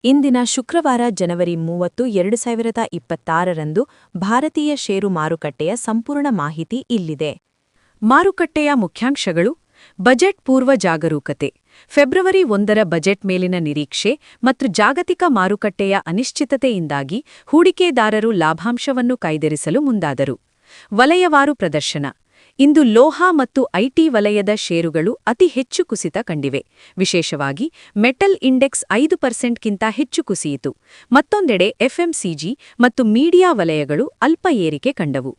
ಇಂದಿನ ಶುಕ್ರವಾರ ಜನವರಿ 30, 2026ರಂದು ಭಾರತೀಯ ಷೇರು ಮಾರುಕಟ್ಟೆಯ ಸಂಪೂರ್ಣ ಮಾಹಿತಿ ಇಲ್ಲಿದೆ. ಮಾರುಕಟ್ಟೆಯ ಮುಖ್ಯಾಂಶಗಳು. ಬಜೆಟ್ ಪೂರ್ವ ಜಾಗರೂಕತೆ. ಫೆಬ್ರವರಿ 1ರ ಬಜೆಟ್ ಮೇಲಿನ ನಿರೀಕ್ಷೆ ಮತ್ತು ಜಾಗತಿಕ ಮಾರುಕಟ್ಟೆಯ ಅನಿಶ್ಚಿತತೆಯಿಂದಾಗಿ ಹೂಡಿಕೆದಾರರು ಲಾಭಾಂಶವನ್ನು ಕಾಯ್ದಿರಿಸಲು ಮುಂದಾದರು. ವಲಯವಾರು ಪ್ರದರ್ಶನ. ಇಂದು ಲೋಹ ಮತ್ತು ಐಟಿ ವಲಯದ ಷೇರುಗಳು ಅತಿ ಹೆಚ್ಚು ಕುಸಿತ ಕಂಡಿವೆ. ವಿಶೇಷವಾಗಿ ಮೆಟಲ್ ಇಂಡೆಕ್ಸ್ 5%ಗಿಂತ ಹೆಚ್ಚು ಕುಸಿಯಿತು. ಮತ್ತೊಂದೆಡೆ ಎಫ್ಎಂಸಿಜಿ ಮತ್ತು ಮೀಡಿಯಾ ವಲಯಗಳು ಅಲ್ಪ ಏರಿಕೆ ಕಂಡವು.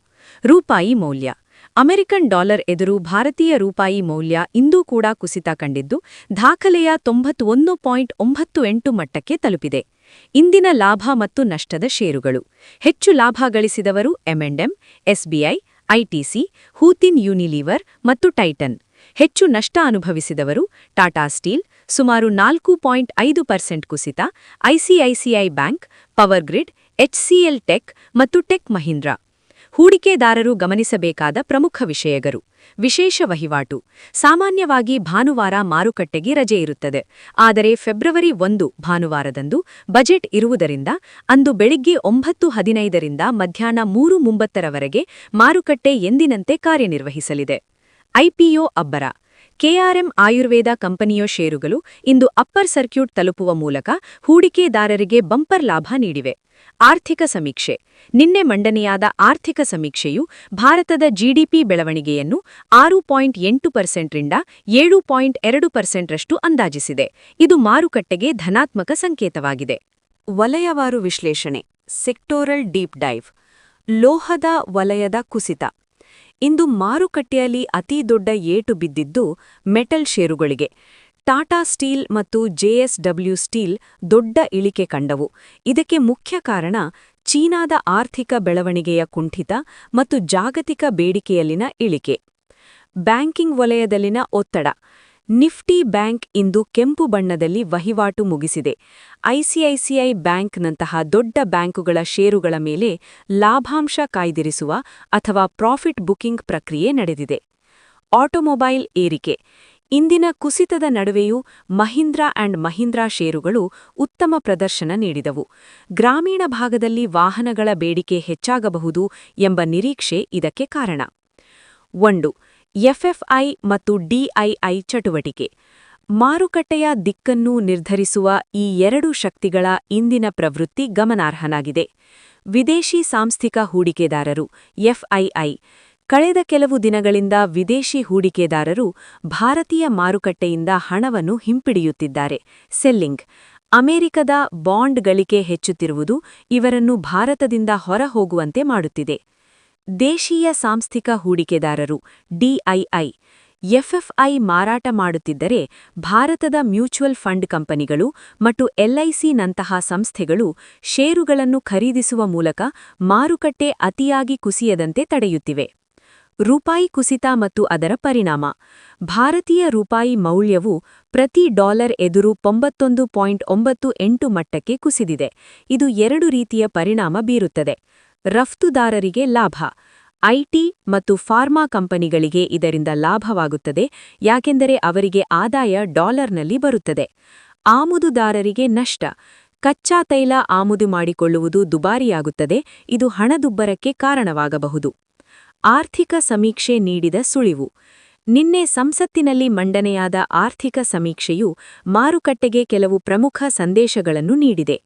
ರೂಪಾಯಿ ಮೌಲ್ಯ. ಅಮೆರಿಕನ್ ಡಾಲರ್ ಎದುರು ಭಾರತೀಯ ರೂಪಾಯಿ ಮೌಲ್ಯ ಇಂದೂ ಕೂಡ ಕುಸಿತ ಕಂಡಿದ್ದು ದಾಖಲೆಯ 91.98 ಮಟ್ಟಕ್ಕೆ ತಲುಪಿದೆ. ಇಂದಿನ ಲಾಭ ಮತ್ತು ನಷ್ಟದ ಷೇರುಗಳು. ಹೆಚ್ಚು ಲಾಭ ಗಳಿಸಿದವರು ಎಂ&ಎಂ, ಎಸ್ಬಿಐ, ಐಟಿಸಿ, ಹೂತಿನ್ ಯೂನಿಲೀವರ್ ಮತ್ತು ಟೈಟನ್. ಹೆಚ್ಚು ನಷ್ಟ ಅನುಭವಿಸಿದವರು ಟಾಟಾ ಸ್ಟೀಲ್ ಸುಮಾರು 4.5% ಕುಸಿತ, ICICI bank, power grid, HCL tech ಮತ್ತು ಟೆಕ್ ಮಹೀಂದ್ರಾ. ಹೂಡಿಕೆದಾರರು ಗಮನಿಸಬೇಕಾದ ಪ್ರಮುಖ ವಿಷಯಗಳು. ವಿಶೇಷ ವಹಿವಾಟು. ಸಾಮಾನ್ಯವಾಗಿ ಭಾನುವಾರ ಮಾರುಕಟ್ಟೆಗೆ ರಜೆ ಇರುತ್ತದೆ. ಆದರೆ ಫೆಬ್ರವರಿ 1 ಭಾನುವಾರದಂದು ಬಜೆಟ್ ಇರುವುದರಿಂದ ಅಂದು ಬೆಳಿಗ್ಗೆ 9:15ರಿಂದ ಮಧ್ಯಾಹ್ನ 3:30ರವರೆಗೆ ಮಾರುಕಟ್ಟೆ ಎಂದಿನಂತೆ ಕಾರ್ಯನಿರ್ವಹಿಸಲಿದೆ. ಐಪಿಒ ಅಬ್ಬರ. ಕೆಆರ್ಎಂ ಆಯುರ್ವೇದ ಕಂಪನಿಯ ಷೇರುಗಳು ಇಂದು ಅಪ್ಪರ್ ಸರ್ಕ್ಯೂಟ್ ತಲುಪುವ ಮೂಲಕ ಹೂಡಿಕೆದಾರರಿಗೆ ಬಂಪರ್ ಲಾಭ ನೀಡಿವೆ. ಆರ್ಥಿಕ ಸಮೀಕ್ಷೆ. ನಿನ್ನೆ ಮಂಡನೆಯಾದ ಆರ್ಥಿಕ ಸಮೀಕ್ಷೆಯು ಭಾರತದ ಜಿಡಿಪಿ ಬೆಳವಣಿಗೆಯನ್ನು 6.8%ರಿಂದ 7.2%ರಷ್ಟು ಅಂದಾಜಿಸಿದೆ. ಇದು ಮಾರುಕಟ್ಟೆಗೆ ಧನಾತ್ಮಕ ಸಂಕೇತವಾಗಿದೆ. ವಲಯವಾರು ವಿಶ್ಲೇಷಣೆ. Sectoral deep dive. ಲೋಹದ ವಲಯದ ಕುಸಿತ. ಇಂದು ಮಾರುಕಟ್ಟೆಯಲ್ಲಿ ಅತಿ ದೊಡ್ಡ ಏಟು ಬಿದ್ದಿದ್ದು ಮೆಟಲ್ ಷೇರುಗಳಿಗೆ. ಟಾಟಾ ಸ್ಟೀಲ್ ಮತ್ತು ಜೆಎಸ್ಡಬ್ಲ್ಯೂ ಸ್ಟೀಲ್ ದೊಡ್ಡ ಇಳಿಕೆ ಕಂಡವು. ಇದಕ್ಕೆ ಮುಖ್ಯ ಕಾರಣ ಚೀನಾದ ಆರ್ಥಿಕ ಬೆಳವಣಿಗೆಯ ಕುಂಠಿತ ಮತ್ತು ಜಾಗತಿಕ ಬೇಡಿಕೆಯಲ್ಲಿನ ಇಳಿಕೆ. ಬ್ಯಾಂಕಿಂಗ್ ವಲಯದಲ್ಲಿನ ಒತ್ತಡ. ನಿಫ್ಟಿ ಬ್ಯಾಂಕ್ ಇಂದು ಕೆಂಪು ಬಣ್ಣದಲ್ಲಿ ವಹಿವಾಟು ಮುಗಿಸಿದೆ. ಐಸಿಐಸಿಐ ಬ್ಯಾಂಕ್ನಂತಹ ದೊಡ್ಡ ಬ್ಯಾಂಕುಗಳ ಷೇರುಗಳ ಮೇಲೆ ಲಾಭಾಂಶ ಕಾಯ್ದಿರಿಸುವ ಅಥವಾ ಪ್ರಾಫಿಟ್ ಬುಕಿಂಗ್ ಪ್ರಕ್ರಿಯೆ ನಡೆದಿದೆ. ಆಟೋಮೊಬೈಲ್ ಏರಿಕೆ. ಇಂದಿನ ಕುಸಿತದ ನಡುವೆಯೂ ಮಹೀಂದ್ರಾ ಅಂಡ್ ಮಹೀಂದ್ರಾ ಷೇರುಗಳು ಉತ್ತಮ ಪ್ರದರ್ಶನ ನೀಡಿದವು. ಗ್ರಾಮೀಣ ಭಾಗದಲ್ಲಿ ವಾಹನಗಳ ಬೇಡಿಕೆ ಹೆಚ್ಚಾಗಬಹುದು ಎಂಬ ನಿರೀಕ್ಷೆ ಇದಕ್ಕೆ ಕಾರಣ. 1. ಎಫ್ಎಫ್ಐ ಮತ್ತು ಡಿಐಐ ಚಟುವಟಿಕೆ. ಮಾರುಕಟ್ಟೆಯ ದಿಕ್ಕನ್ನು ನಿರ್ಧರಿಸುವ ಈ ಎರಡು ಶಕ್ತಿಗಳ ಇಂದಿನ ಪ್ರವೃತ್ತಿ ಗಮನಾರ್ಹನಾಗಿದೆ. ವಿದೇಶಿ ಸಾಂಸ್ಥಿಕ ಹೂಡಿಕೆದಾರರು ಎಫ್ಐಐ. ಕಳೆದ ಕೆಲವು ದಿನಗಳಿಂದ ವಿದೇಶಿ ಹೂಡಿಕೆದಾರರು ಭಾರತೀಯ ಮಾರುಕಟ್ಟೆಯಿಂದ ಹಣವನ್ನು ಹಿಂಪಡೆಯುತ್ತಿದ್ದಾರೆ. ಸೆಲ್ಲಿಂಗ್. ಅಮೆರಿಕದ ಬಾಂಡ್ ಗಳಿಕೆ ಹೆಚ್ಚುತ್ತಿರುವುದು ಇವರನ್ನು ಭಾರತದಿಂದ ಹೊರಹೋಗುವಂತೆ ಮಾಡುತ್ತಿದೆ. ದೇಶೀಯ ಸಾಂಸ್ಥಿಕ ಹೂಡಿಕೆದಾರರು ಡಿಐಐ. ಎಫ್ಎಫ್ಐ ಮಾರಾಟ ಮಾಡುತ್ತಿದ್ದರೆ ಭಾರತದ ಮ್ಯೂಚುವಲ್ ಫಂಡ್ ಕಂಪನಿಗಳು ಮತ್ತು ಎಲ್ಐಸಿನಂತಹ ಸಂಸ್ಥೆಗಳು ಷೇರುಗಳನ್ನು ಖರೀದಿಸುವ ಮೂಲಕ ಮಾರುಕಟ್ಟೆ ಅತಿಯಾಗಿ ಕುಸಿಯದಂತೆ ತಡೆಯುತ್ತಿವೆ. ರೂಪಾಯಿ ಕುಸಿತ ಮತ್ತು ಅದರ ಪರಿಣಾಮ. ಭಾರತೀಯ ರೂಪಾಯಿ ಮೌಲ್ಯವು ಪ್ರತಿ ಡಾಲರ್ ಎದುರು 91.98 ಮಟ್ಟಕ್ಕೆ ಕುಸಿದಿದೆ. ಇದು ಎರಡು ರೀತಿಯ ಪರಿಣಾಮ ಬೀರುತ್ತದೆ. ರಫ್ತುದಾರರಿಗೆ ಲಾಭ. ಐಟಿ ಮತ್ತು ಫಾರ್ಮಾ ಕಂಪನಿಗಳಿಗೆ ಇದರಿಂದ ಲಾಭವಾಗುತ್ತದೆ, ಯಾಕೆಂದರೆ ಅವರಿಗೆ ಆದಾಯ ಡಾಲರ್ನಲ್ಲಿ ಬರುತ್ತದೆ. ಆಮದುದಾರರಿಗೆ ನಷ್ಟ. ಕಚ್ಚಾ ತೈಲ ಆಮದು ಮಾಡಿಕೊಳ್ಳುವುದು ದುಬಾರಿಯಾಗುತ್ತದೆ, ಇದು ಹಣದುಬ್ಬರಕ್ಕೆ ಕಾರಣವಾಗಬಹುದು. ಆರ್ಥಿಕ ಸಮೀಕ್ಷೆ ನೀಡಿದ ಸುಳಿವು. ನಿನ್ನೆ ಸಂಸತ್ತಿನಲ್ಲಿ ಮಂಡನೆಯಾದ ಆರ್ಥಿಕ ಸಮೀಕ್ಷೆಯು ಮಾರುಕಟ್ಟೆಗೆ ಕೆಲವು ಪ್ರಮುಖ ಸಂದೇಶಗಳನ್ನು ನೀಡಿದೆ.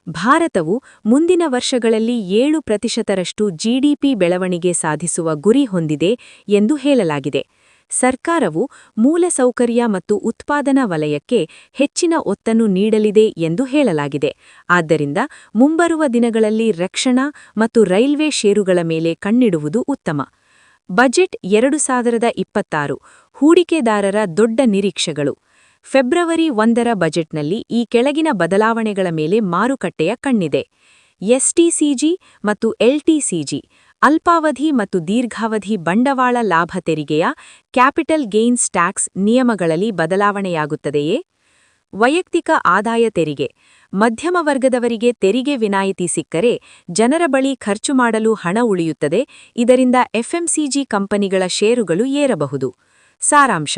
ಭಾರತವು ಮುಂದಿನ ವರ್ಷಗಳಲ್ಲಿ 7% ಜಿಡಿಪಿ ಬೆಳವಣಿಗೆ ಸಾಧಿಸುವ ಗುರಿ ಹೊಂದಿದೆ ಎಂದು ಹೇಳಲಾಗಿದೆ. ಸರ್ಕಾರವು ಮೂಲಸೌಕರ್ಯ ಮತ್ತು ಉತ್ಪಾದನಾ ವಲಯಕ್ಕೆ ಹೆಚ್ಚಿನ ಒತ್ತನ್ನು ನೀಡಲಿದೆ ಎಂದು ಹೇಳಲಾಗಿದೆ. ಆದ್ದರಿಂದ ಮುಂಬರುವ ದಿನಗಳಲ್ಲಿ ರಕ್ಷಣಾ ಮತ್ತು ರೈಲ್ವೆ ಷೇರುಗಳ ಮೇಲೆ ಕಣ್ಣಿಡುವುದು ಉತ್ತಮ. ಬಜೆಟ್ 2026. ಹೂಡಿಕೆದಾರರ ದೊಡ್ಡ ನಿರೀಕ್ಷೆಗಳು. ಫೆಬ್ರವರಿ 1ರ ಬಜೆಟ್ನಲ್ಲಿ ಈ ಕೆಳಗಿನ ಬದಲಾವಣೆಗಳ ಮೇಲೆ ಮಾರುಕಟ್ಟೆಯ ಕಣ್ಣಿದೆ. ಎಸ್ಟಿಸಿಜಿ ಮತ್ತು ಎಲ್ಟಿಸಿಜಿ. ಅಲ್ಪಾವಧಿ ಮತ್ತು ದೀರ್ಘಾವಧಿ ಬಂಡವಾಳ ಲಾಭ ತೆರಿಗೆಯ ಕ್ಯಾಪಿಟಲ್ ಗೇನ್ಸ್ ಟ್ಯಾಕ್ಸ್ ನಿಯಮಗಳಲ್ಲಿ ಬದಲಾವಣೆಯಾಗುತ್ತದೆಯೇ? ವೈಯಕ್ತಿಕ ಆದಾಯ ತೆರಿಗೆ. ಮಧ್ಯಮ ವರ್ಗದವರಿಗೆ ತೆರಿಗೆ ವಿನಾಯಿತಿ ಸಿಕ್ಕರೆ ಜನರ ಬಳಿ ಖರ್ಚು ಮಾಡಲು ಹಣ ಉಳಿಯುತ್ತದೆ. ಇದರಿಂದ ಎಫ್ಎಂಸಿಜಿ ಕಂಪನಿಗಳ ಷೇರುಗಳು ಏರಬಹುದು. ಸಾರಾಂಶ.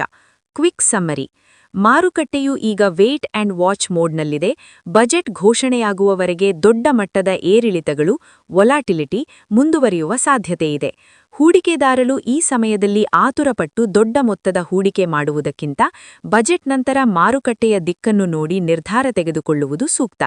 Quick summary. ಮಾರುಕಟ್ಟೆಯು ಈಗ ವೇಟ್ ಆಂಡ್ ವಾಚ್ ಮೋಡ್ನಲ್ಲಿದೆ. ಬಜೆಟ್ ಘೋಷಣೆಯಾಗುವವರೆಗೆ ದೊಡ್ಡ ಮಟ್ಟದ ಏರಿಳಿತಗಳು ವೊಲಾಟಿಲಿಟಿ ಮುಂದುವರಿಯುವ ಸಾಧ್ಯತೆಯಿದೆ. ಹೂಡಿಕೆದಾರರು ಈ ಸಮಯದಲ್ಲಿ ಆತುರಪಟ್ಟು ದೊಡ್ಡ ಮೊತ್ತದ ಹೂಡಿಕೆ ಮಾಡುವುದಕ್ಕಿಂತ ಬಜೆಟ್ ನಂತರ ಮಾರುಕಟ್ಟೆಯ ದಿಕ್ಕನ್ನು ನೋಡಿ ನಿರ್ಧಾರ ತೆಗೆದುಕೊಳ್ಳುವುದು ಸೂಕ್ತ.